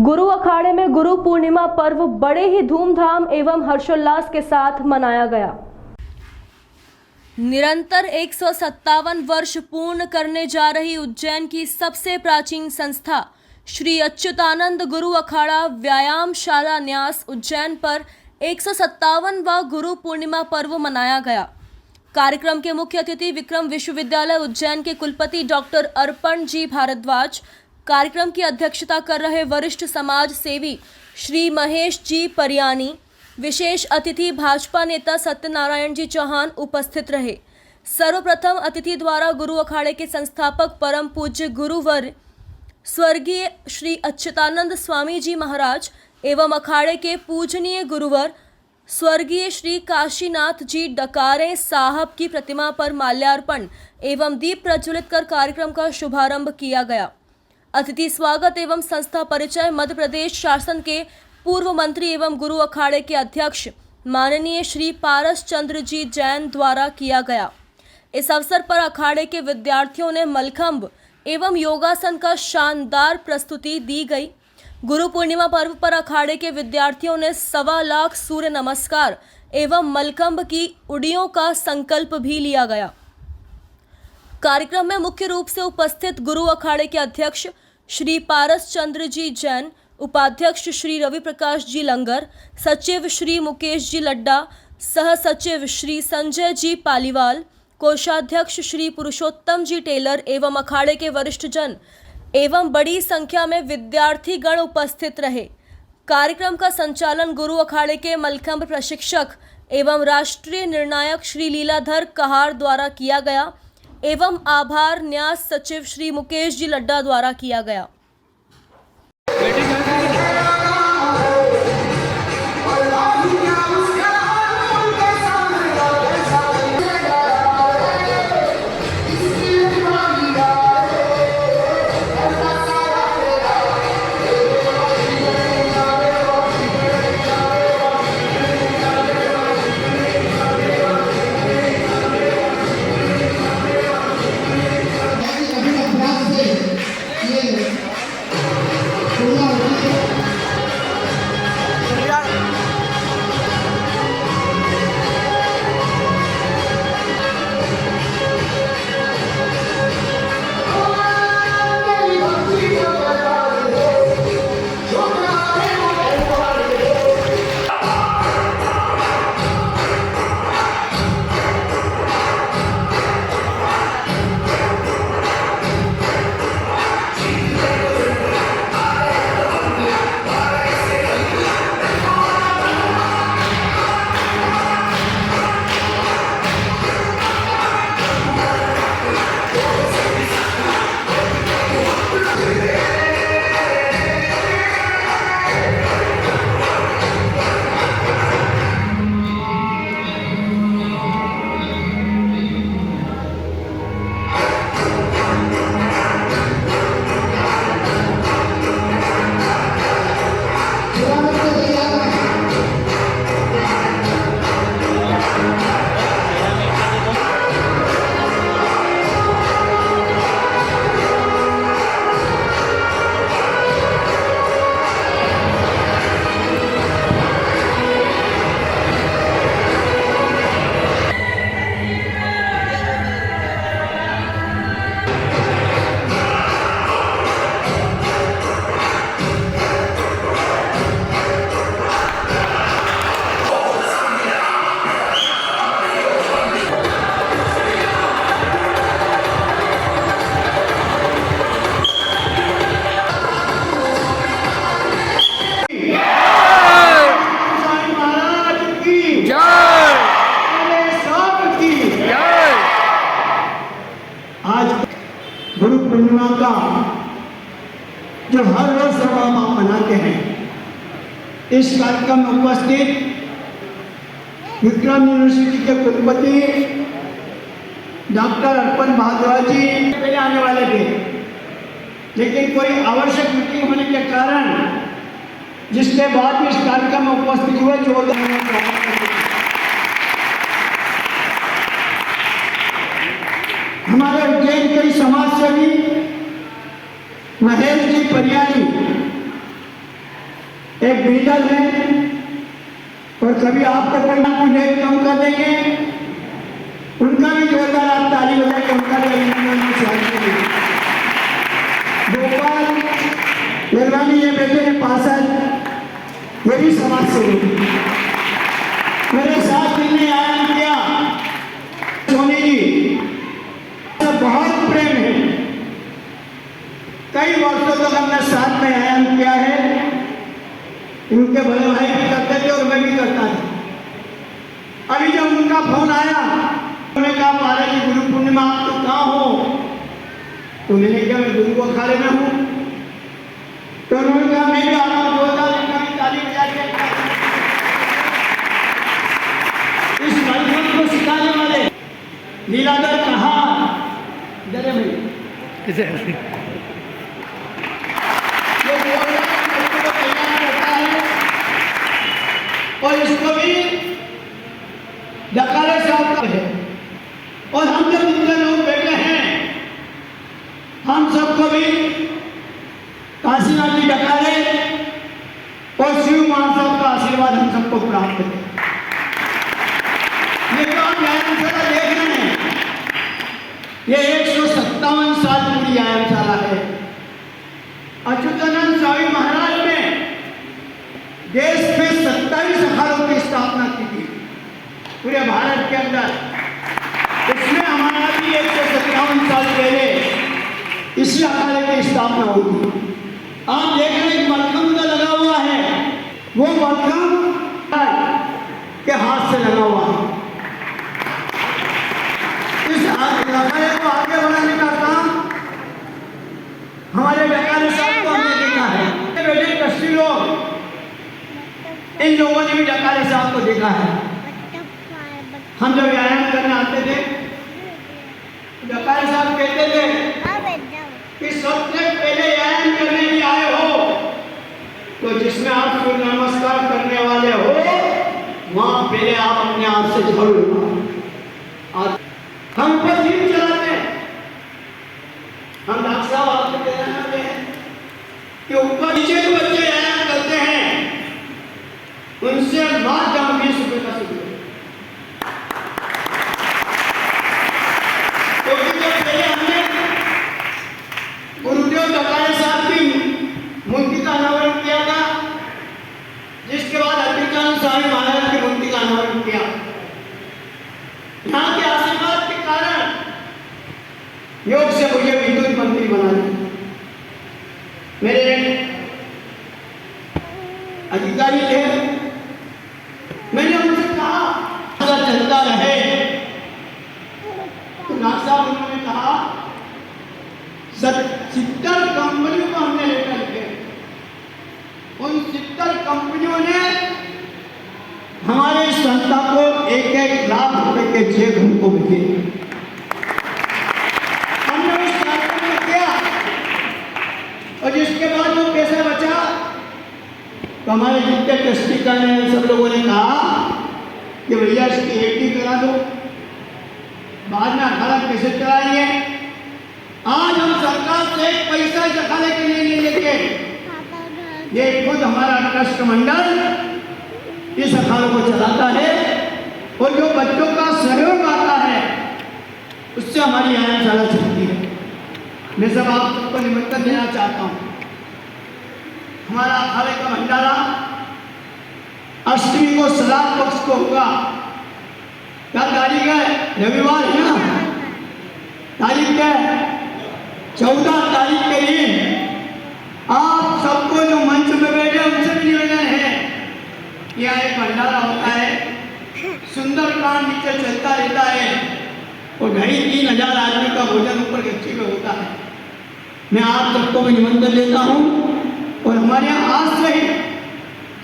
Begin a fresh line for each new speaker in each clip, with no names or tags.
गुरु अखाड़े में गुरु पूर्णिमा पर्व बड़े ही धूमधाम एवं हर्षोल्लास के साथ मनाया गया। निरंतर 157 वर्ष पूर्ण करने जा रही उज्जैन की सबसे प्राचीन संस्था श्री अच्युतानंद गुरु अखाड़ा व्यायामशाला न्यास उज्जैन पर 157वां गुरु पूर्णिमा पर्व मनाया गया। कार्यक्रम के मुख्य अतिथि विक्रम विश्वविद्यालय उज्जैन के कुलपति डॉक्टर अर्पण जी भारद्वाज, कार्यक्रम की अध्यक्षता कर रहे वरिष्ठ समाज सेवी श्री महेश जी परियानी, विशेष अतिथि भाजपा नेता सत्यनारायण जी चौहान उपस्थित रहे। सर्वप्रथम अतिथि द्वारा गुरु अखाड़े के संस्थापक परम पूज्य गुरुवर स्वर्गीय श्री अच्युतानंद स्वामी जी महाराज एवं अखाड़े के पूजनीय गुरुवर स्वर्गीय श्री काशीनाथ जी डकारे साहब की प्रतिमा पर माल्यार्पण एवं दीप प्रज्वलित कर कार्यक्रम का शुभारंभ किया गया। अतिथि स्वागत एवं संस्था परिचय मध्य प्रदेश शासन के पूर्व मंत्री एवं गुरु अखाड़े के अध्यक्ष माननीय श्री पारस चंद्र जी जैन द्वारा किया गया। इस अवसर पर अखाड़े के विद्यार्थियों ने मलखंब एवं योगासन का शानदार प्रस्तुति दी गई। गुरु पूर्णिमा पर्व पर अखाड़े के विद्यार्थियों ने 1.25 लाख सूर्य नमस्कार एवं मलखंब की उड़ियों का संकल्प भी लिया गया। कार्यक्रम में मुख्य रूप से उपस्थित गुरु अखाड़े के अध्यक्ष श्री पारस चंद्र जी जैन, उपाध्यक्ष श्री रवि प्रकाश जी लंगर, सचिव श्री मुकेश जी लड्डा, सह सचिव श्री संजय जी पालीवाल, कोषाध्यक्ष श्री पुरुषोत्तम जी टेलर एवं अखाड़े के वरिष्ठ जन एवं बड़ी संख्या में विद्यार्थी गण उपस्थित रहे। कार्यक्रम का संचालन गुरु अखाड़े के मलखंब प्रशिक्षक एवं राष्ट्रीय निर्णायक श्री लीलाधर कहार द्वारा किया गया एवं आभार न्यास सचिव श्री मुकेश जी लड्डा द्वारा किया गया।
गुरु पूर्णिमा का जो हर वर्ष हम मनाते हैं, इस कार्यक्रम में उपस्थित विक्रम यूनिवर्सिटी के कुलपति डॉक्टर अर्पण भारद्वाज जी पहले आने वाले थे, लेकिन कोई आवश्यक मीटिंग होने के कारण जिसके बाद इस कार्यक्रम में उपस्थित हुए जो हमारे उज्जैन के समाज सेवी महेश जी परियानी एक बिल्डर है, और कभी आपको कोई ना कोई नए काम कर देंगे, उनका भी जोरदार आप ताली बजा के उनका भी अभिनंदन चाहिए। गोपाल निर्वाणी ये बेटे ने पार्षद, ये भी समाज सेवी, मेरे साथ जिनने आयाम किया, सोनी जी से बहुत प्रेम है। कई वर्षों तक हमने साथ में आयाम किया है। इनके बड़े भाई भी करते थे और मैं भी करता था। अभी जब उनका फोन आया, उन्होंने कहा महाराज जी गुरु पूर्णिमा आप तो कहाँ हो? तो मैंने कहा मैं गुरु अखाड़े में हूँ। तो उन्होंने कहा मैं भी आ रहा हूँ, जोरदार ताली बजा के। इस मलखंभ को सिखाने वाले लीलाधर कहा जरे भाई और इसको भी डकारे साहब का है। और हम जब इतने लोग बैठे हैं, हम सबको भी काशीनाथ जी डकारे और शिव महासाहब का आशीर्वाद हम सबको प्राप्त है। ये तो हम व्यायामशाला देख रहे हैं, ये 157 साल पूरी व्यायामशाला है। अच्युतानंद स्वामी महाराज ने देश में 27 अखाड़ों की स्थापना की थी पूरे भारत के अंदर। इसमें हमारा भी 157 साल पहले इसी अखाड़े की स्थापना हुई थी। आप देख रहे हैं मलखंभ का लगा हुआ है, वो मलखंभ के हाथ से लगा हुआ है। इस अखाड़े को आगे बढ़ाने का काम हमारे डकारे साहब को हमने देखा है। बेटे ट्रस्टी लोग, इन लोगों ने भी डकारे साहब को देखा है। हम जब व्यायाम करने आते थे, डकारे साहब कहते थे कि सबसे पहले व्यायाम करने भी आए हो तो जिसमें आप सूर्य नमस्कार करने वाले हो वहां पहले आप अपने आप से झाड़ू लगाओ। हम ऊपर जीप चलाते हैं, हम डॉक्टर साहब आपको कहना चाहते हैं कि ऊपर नीचे जो बच्चे व्यायाम करते हैं उनसे मात्र हम 20 रुपए का शुक्र। क्योंकि जब पहले हमने गुरुदेव डकारे साहब की मूर्ति का अनावरण किया था, जिसके बाद अच्युतानंद स्वामी महाराज की मूर्ति का अनावरण किया, यहाँ के आशीर्वाद के कारण योग से मुझे विद्युत मंत्री बना दिया। मेरे अधिकारी थे, मैंने उनसे कहा अगर चलता रहे तो नाथ साहब उन्होंने कहा 70 कंपनियों को हमने लेकर के, उन 70 कंपनियों ने हमारे संस्था को 1-1 लाख रुपए के चेक हमको भेजे। हमने उस कार्यक्रम में किया और जिसके बाद वो पैसा बचा तो हमारे जितने ट्रस्टी का ने सब लोगों ने कहा कि भैया इसकी एटी करा दो, बाद में अखाड़ा कैसे चलाएंगे। आज हम सरकार से एक पैसा इस अखाड़े के लिए नहीं लेके, ये खुद हमारा ट्रस्ट मंडल इस अखाड़े को चलाता है और जो बच्चों का सहयोग आता है उससे हमारी व्यायामशाला चलती है। मैं सब आप सबको निमंत्रण देना चाहता हूँ। हमारा अखाड़े का भंडारा अष्टमी को श्राद्ध पक्ष को होगा। क्या तारीख है? रविवार है ना, तारीख है 14 तारीख के दिन आप सबको जो मंच में बैठे उनसे भी निवेदन है, यहाँ एक भंडारा होता है, सुंदरकांड नीचे चलता रहता है और 2,500 आदमी का भोजन ऊपर गच्ची में होता है। मैं आप सबको भी निमंत्रण देता हूँ और हमारे यहाँ आज से ही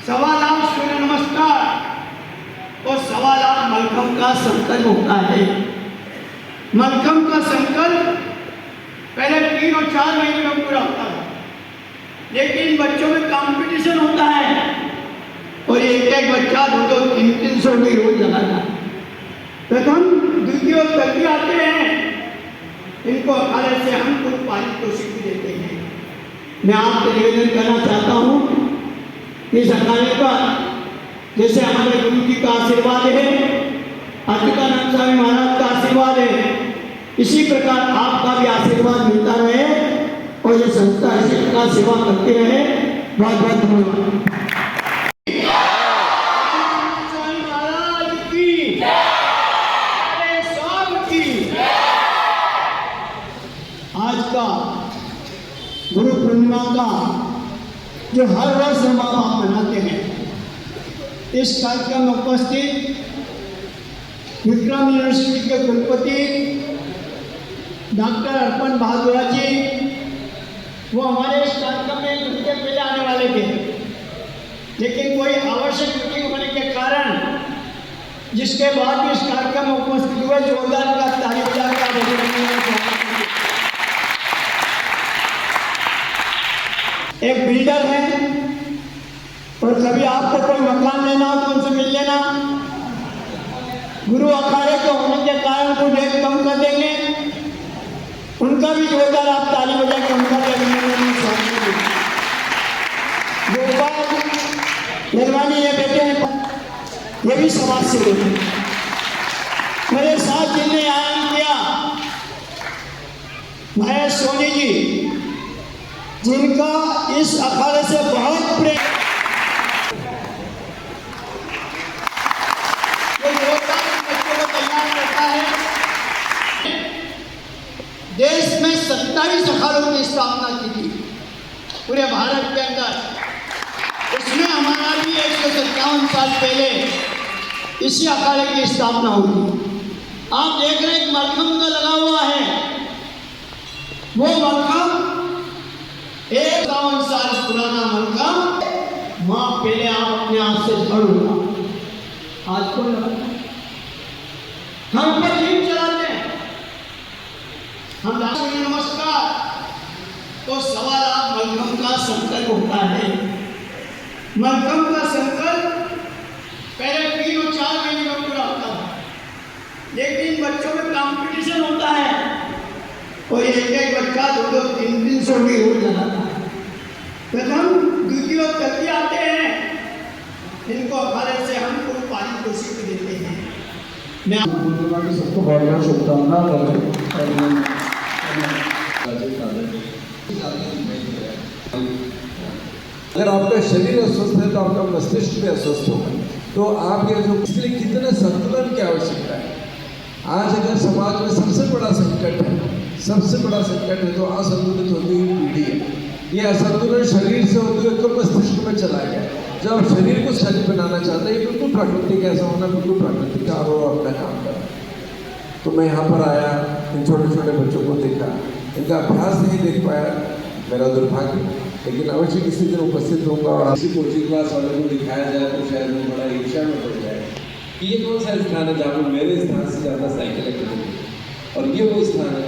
1.25 लाख सूर्य नमस्कार और 1.25 लाख मलखंभ का संकल्प होता है। मलखंभ का संकल्प पहले 3 और 4 महीने में पूरा होता है, लेकिन बच्चों में कंपटीशन होता है और एक बच्चा 200-300 रुपये रोज लगाता है। प्रथम द्वितीय और तृतीय आते हैं, इनको अखाड़े से हम कुछ पारितोषिक देते हैं। मैं आपसे निवेदन करना चाहता हूँ कि इस अखाड़े पर जैसे हमारे गुरु जी का आशीर्वाद है, अच्युतानंद स्वामी महाराज का आशीर्वाद है, इसी प्रकार आपका भी आशीर्वाद मिलता रहे और ये संस्था इसी प्रकार सेवा करती रहे। बहुत बहुत धन्यवाद। स्वामी महाराज की अरे सब की। आज का गुरु पूर्णिमा का जो हर वर्ष हम आप मनाते हैं, इस कार्यक्रम में उपस्थित विक्रम यूनिवर्सिटी के कुलपति डॉक्टर अर्पण बहादुर जी, वो हमारे इस कार्यक्रम में एक घंटे पहले आने वाले थे, लेकिन कोई आवश्यक मीटिंग होने के कारण जिसके बाद भी इस कार्यक्रम में उपस्थित हुए, जोरदार का ताली बजाकर एक बिल्डर है और कभी आपको कोई मकान लेना हो तो उनसे मिल लेना। गुरु अखाड़े के होने के कारण कुछ रेट कम कर देंगे, उनका भी जोरदार आप ताली बजा के उनका भी अभिनंदन। गोपाल निर्वाणी ये बेटे हैं, ये भी समाज सेवी हैं। मेरे साथ जिनने आयन किया महेश सोनी जी, जिनका इस अखाड़े से बहुत प्रेम, देश में 27 अखाड़ों की स्थापना की थी पूरे भारत के अंदर। उसमें हमारा भी 157 साल पहले इसी अखाड़े की स्थापना हुई। आप देख रहे हैं मलखम का लगा हुआ है, वो मलखम 51 साल पुराना मलखम माँ पहले आप अपने हाथ से झड़ूंगा। आज को हम पर जीव चलाते हैं, हम नमस्कार। तो सवाल आप मलखम का संकल्प होता है। मलखम का संकल्प पहले 3 और 4 महीने में पूरा होता है, लेकिन बच्चों में कंपटीशन होता है और एक बच्चा 2-2, 3-300 भी हो जाता है। प्रथम द्वितीय और तृतीय आते हैं, इनको अखाड़े से हम पूरी पारितोषिक देते हैं। मैं
सबको बहुत बहुत शुभकामनाएं। अगर आपका शरीर अस्वस्थ है तो आपका मस्तिष्क भी अस्वस्थ होगा। तो आप ये जो इसके लिए कितने संतुलन की आवश्यकता है। आज अगर समाज में सबसे बड़ा संकट है तो असंतुलित होती हुई पीढ़ी है। ये असंतुलन शरीर से होते हुए कब मस्तिष्क में चला गया। जब आप शरीर को शरीर बनाना चाहते हैं, बिल्कुल प्राकृतिक ऐसा होना, बिल्कुल प्राकृतिक और वो अपना काम करा। तो मैं यहाँ पर आया, इन छोटे छोटे बच्चों को देखा, इनका अभ्यास नहीं देख पाया, मेरा दुर्भाग्य। लेकिन अवश्य किसी दिन उपस्थित होगा और किसी कोचिंग क्लास वाले को दिखाया जाए तो शायद वो बड़ा ईर्ष्या में पड़ जाए कि ये कौन सा स्थान है जहाँ पर मेरे स्थान से ज़्यादा साइकिल है और ये वो स्थान है।